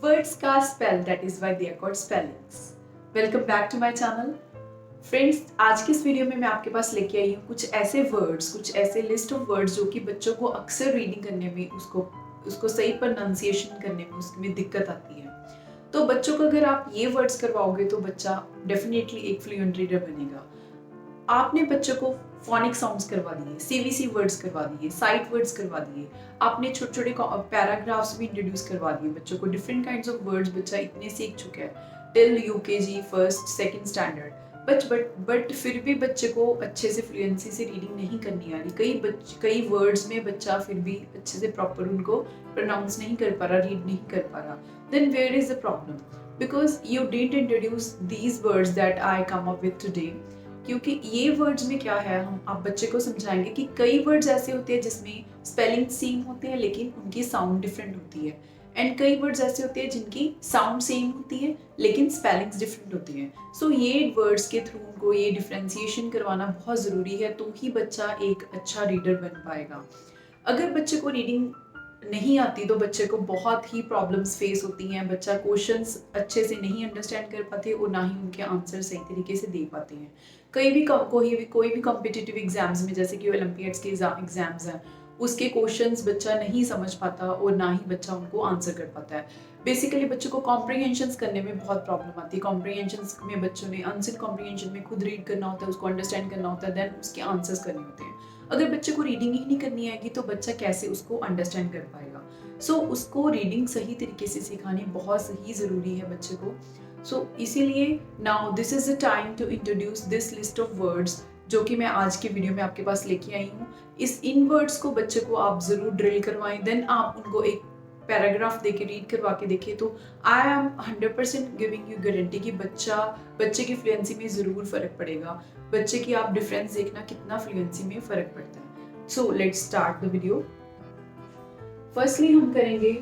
Words का spell, that is why they are called spellings. Welcome back to my channel. Friends, आज की इस video में मैं आपके पास लेके आई हूँ कुछ ऐसे वर्ड्स, कुछ ऐसे लिस्ट ऑफ वर्ड्स जो कि बच्चों को अक्सर रीडिंग करने में, उसको सही प्रोनाउंसिएशन करने में उसमें दिक्कत आती है। तो बच्चों को अगर आप ये वर्ड्स करवाओगे तो बच्चा डेफिनेटली एक फ्लुएंट रीडर बनेगा। आपने बच्चों को फोनिक साउंड्स करवा दिए, सीवीसी वर्ड्स करवा दिए, साइट वर्ड्स करवा दिए, आपने छोटे छोटे पैराग्राफ्स भी इंट्रोड्यूस करवा दिए बच्चों को। डिफरेंट काइंड्स ऑफ वर्ड्स बच्चा इतने सीख चुका है till UKG first second standard, but फिर भी बच्चे को अच्छे से फ्लुएंसी से रीडिंग नहीं करनी आ रही। कई वर्ड्स में बच्चा फिर भी अच्छे से प्रॉपर उनको प्रोनाउंस नहीं कर पा रहा, रीड नहीं कर पा रहा। Then where is the problem? Because you didn't introduce these words that I come up with today. क्योंकि ये वर्ड्स में क्या है, हम आप बच्चे को समझाएंगे कि कई वर्ड्स ऐसे होते हैं जिसमें स्पेलिंग सेम होते हैं लेकिन उनकी साउंड डिफरेंट होती है, एंड कई वर्ड्स ऐसे होते हैं जिनकी साउंड सेम होती है लेकिन स्पेलिंग्स डिफरेंट होती हैं। सो ये वर्ड्स के थ्रू उनको ये डिफ्रेंसिएशन करवाना बहुत ज़रूरी है, तो ही बच्चा एक अच्छा रीडर बन पाएगा। अगर बच्चे को रीडिंग नहीं आती तो बच्चे को बहुत ही प्रॉब्लम्स फेस होती हैं। बच्चा क्वेश्चंस अच्छे से नहीं अंडरस्टैंड कर पाते और ना ही उनके आंसर सही तरीके से दे पाते हैं। कोई भी कॉम्पिटिटिव एग्जाम्स में, जैसे कि ओलंपियाड्स के एग्जाम्स हैं, उसके क्वेश्चंस बच्चा नहीं समझ पाता और ना ही बच्चा उनको आंसर कर पाता है। बेसिकली बच्चों को कॉम्प्रीहेंशंस करने में बहुत प्रॉब्लम आती है। कॉम्प्रीहेंशंस में बच्चों ने आंसर कॉम्प्रीहेंशन में खुद रीड करना होता है, उसको अंडरस्टैंड करना होता है, देन उसके आंसर्स करने होते हैं। अगर बच्चे को रीडिंग ही नहीं करनी आएगी तो बच्चा कैसे उसको अंडरस्टैंड कर पाएगा? सो उसको रीडिंग सही तरीके से सिखानी बहुत ही ज़रूरी है बच्चे को। सो इसीलिए now this is the time to introduce this list of words जो कि मैं आज की वीडियो में आपके पास लेके आई हूँ। इन वर्ड्स को बच्चे को आप ज़रूर ड्रिल करवाएं, देन आप उनको एक पैराग्राफ दे के रीड करवा के देखिए, तो I am 100% giving you guarantee कि बच्चे की फ्लुएंसी में ज़रूर फ़र्क पड़ेगा। बच्चे की आप डिफरेंस देखना कितना फ्लुएंसी में फ़र्क पड़ता है। So let's start the video. Firstly हम करेंगे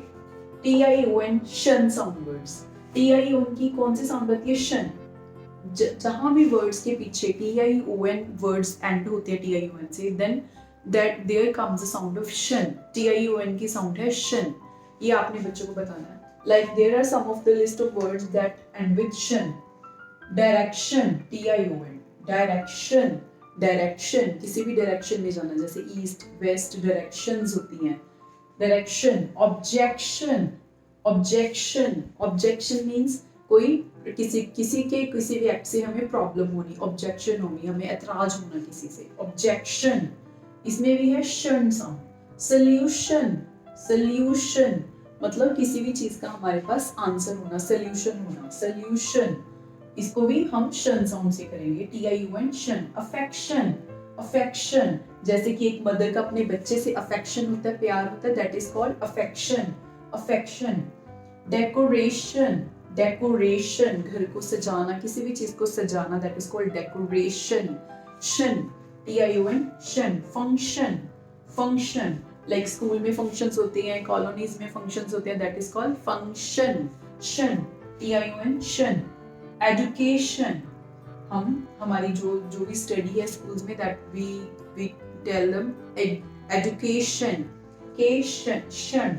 TION शन साउंड वर्ड्स। TION की कौन सी साउंड आती है? शन। जहां भी वर्ड्स के पीछे TION वर्ड्स एंड होते हैं TION से, then that there comes the sound of shun. TION की साउंड है शन। ये आपने बच्चों को बताना है। Like there are some of the list of words that end with shun. Direction, TION, direction. Direction, किसी भी डायरेक्शन में जाना, जैसे ईस्ट वेस्ट डायरेक्शंस होती हैं। Direction. Objection, objection. Objection means कोई किसी भी एक्ट से हमें प्रॉब्लम होनी, ऑब्जेक्शन होनी, हमें एतराज होना किसी से, ऑब्जेक्शन। इसमें भी है शन साउंड। सोल्यूशन, सोल्यूशन मतलब किसी भी चीज का हमारे पास आंसर होना, सोल्यूशन होना, सोल्यूशन। इसको भी हम शन साउंड से करेंगे, TION शन। अफेक्शन, अफेक्शन जैसे कि एक मदर का अपने बच्चे से अफेक्शन होता है, प्यार होता है, that is called affection, affection. Decoration, decoration घर को सजाना, किसी भी चीज को सजाना, that is called decoration. Shun, TION shun. Function, function like school में फंक्शंस होते हैं, कॉलोनीज में फंक्शंस होते हैं, that is called function. Shun, TION shun. Education, हम हमारी जो भी स्टडी है स्कूल्स में, that we tell them education. Cation,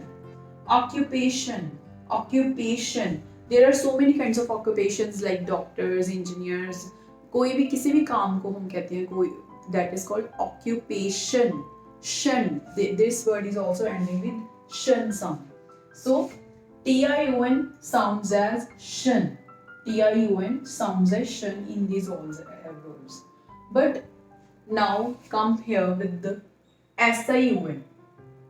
occupation, occupation. There are so many kinds of occupations like doctors, engineers. कोई भी किसी भी काम को हम कहते हैं कोई, that is called occupation. Shun. This word is also ending with shun sound. So TION sounds as shun. TION sounds as shun in these all words. But now come here with the SION.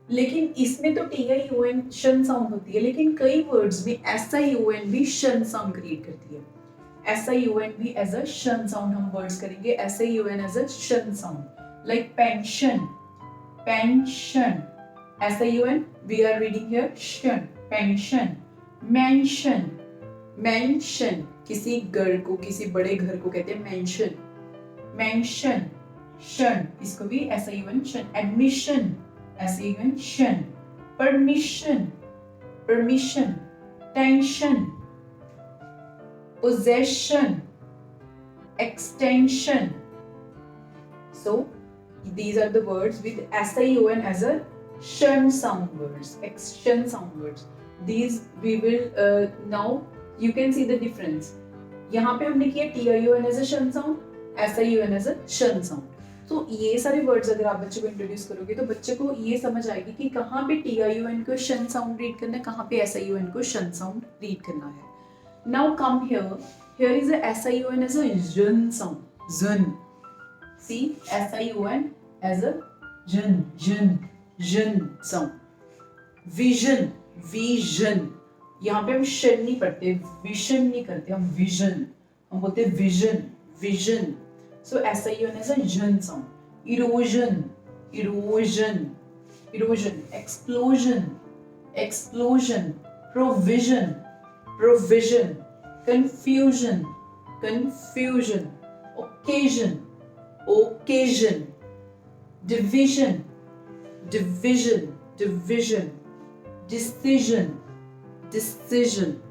लेकिन इसमें तो TION शन sound होती है, लेकिन कई words में SION भी शन साउंड क्रिएट करती है। SION भी एज अ शन साउंड हम वर्ड्स करेंगे, SION as a shun sound. Like pension, pension, SION we are reading here shun, pension. Mention, mention किसी घर को, किसी बड़े घर को कहते हैं मेंशन, मेंशन। शन, इसको भी SION शन। एडमिशन, SION शन। Permission, permission. Tension, possession, extension. So these are the words with SION as a shun sound words, shun sound words. these we will now you can see the difference. यहाँ पे हमने किया TION as a शन sound, SION as a शन sound. तो ये सारे words अगर आप बच्चे को इंट्रोड्यूस करोगे तो बच्चे को ये समझ आएगी कि कहाँ पे TION को शन साउंड रीड करना है, कहाँ पे SION को शन साउंड रीड करना है. Now come here. Here is a SION as a zun sound. Zun. See SION as a zun sound. Vision. Vision. यहाँ पे हम शन नहीं पढ़ते, विशन नहीं करते, हम विजन, हम बोलते vision, vision. So SION as a zun sound. Erosion. Erosion. Erosion. Explosion. Explosion. Provision. Provision. Confusion. Confusion. Occasion. Occasion. Division. Division. Division. Decision. Decision.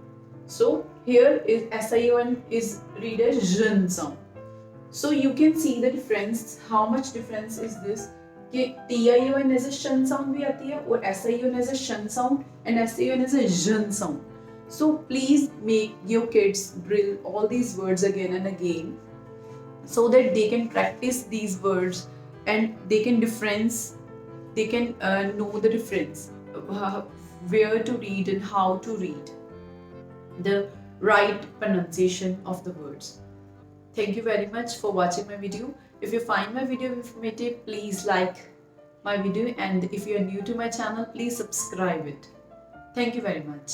So here is SION is read as zhn sound. So you can see the difference. How much difference is this? कि TION as a शन sound भी आती है और SION as a शन sound and SION as a zhn sound. So please make your kids drill all these words again and again so that they can practice these words and they can know the difference, where to read and how to read, the right pronunciation of the words. Thank you very much for watching my video. If you find my video informative, please like my video, and if you are new to my channel, please subscribe it. Thank you very much.